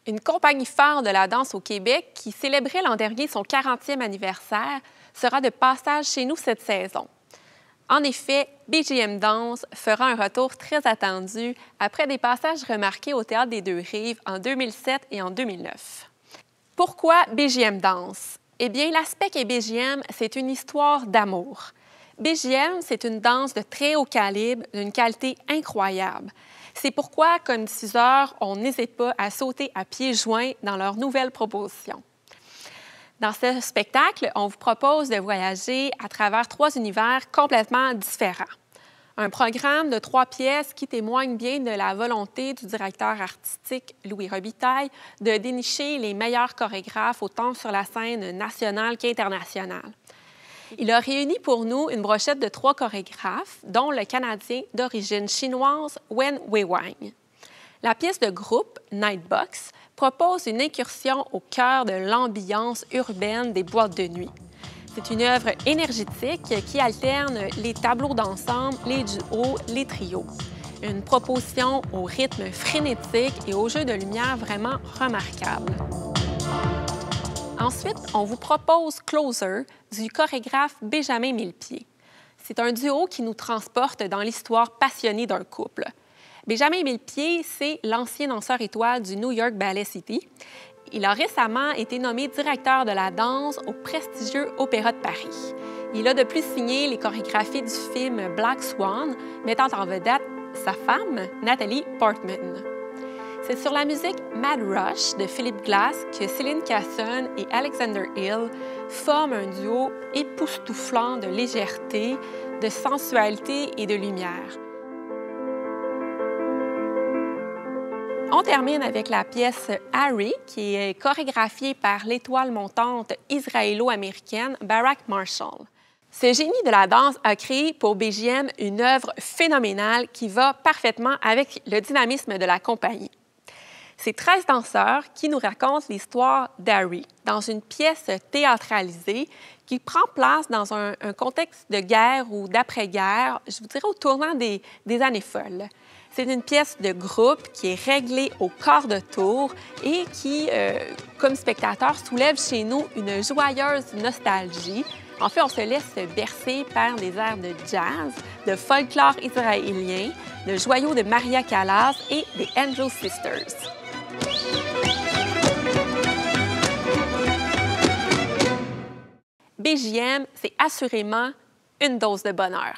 Une compagnie phare de la danse au Québec qui célébrait l'an dernier son 40e anniversaire sera de passage chez nous cette saison. En effet, BGM Danse fera un retour très attendu après des passages remarqués au Théâtre des Deux-Rives en 2007 et en 2009. Pourquoi BGM Danse? Eh bien, l'aspect qu'est BGM, c'est une histoire d'amour. BGM, c'est une danse de très haut calibre, d'une qualité incroyable. C'est pourquoi, comme diffuseur, on n'hésite pas à sauter à pieds joints dans leur nouvelle proposition. Dans ce spectacle, on vous propose de voyager à travers 3 univers complètement différents. Un programme de 3 pièces qui témoigne bien de la volonté du directeur artistique Louis Robitaille de dénicher les meilleurs chorégraphes autant sur la scène nationale qu'internationale. Il a réuni pour nous une brochette de 3 chorégraphes, dont le Canadien d'origine chinoise Wen Weiwang. La pièce de groupe Nightbox propose une incursion au cœur de l'ambiance urbaine des boîtes de nuit. C'est une œuvre énergétique qui alterne les tableaux d'ensemble, les duos, les trios. Une proposition au rythme frénétique et au jeu de lumière vraiment remarquable. Ensuite, on vous propose Closer du chorégraphe Benjamin Millepied. C'est un duo qui nous transporte dans l'histoire passionnée d'un couple. Benjamin Millepied, c'est l'ancien danseur étoile du New York Ballet City. Il a récemment été nommé directeur de la danse au prestigieux Opéra de Paris. Il a de plus signé les chorégraphies du film Black Swan, mettant en vedette sa femme, Nathalie Portman. C'est sur la musique Mad Rush de Philip Glass que Céline Casson et Alexander Hill forment un duo époustouflant de légèreté, de sensualité et de lumière. On termine avec la pièce Harry, qui est chorégraphiée par l'étoile montante israélo-américaine Barak Marshall. Ce génie de la danse a créé pour BGM une œuvre phénoménale qui va parfaitement avec le dynamisme de la compagnie. C'est 13 danseurs qui nous racontent l'histoire d'Harry dans une pièce théâtralisée qui prend place dans un contexte de guerre ou d'après-guerre, je vous dirais au tournant des années folles. C'est une pièce de groupe qui est réglée au quart de tour et qui, comme spectateur, soulève chez nous une joyeuse nostalgie. En fait, on se laisse bercer par des airs de jazz, de folklore israélien, de joyaux de Maria Callas et des Angel Sisters. BGM, c'est assurément une dose de bonheur.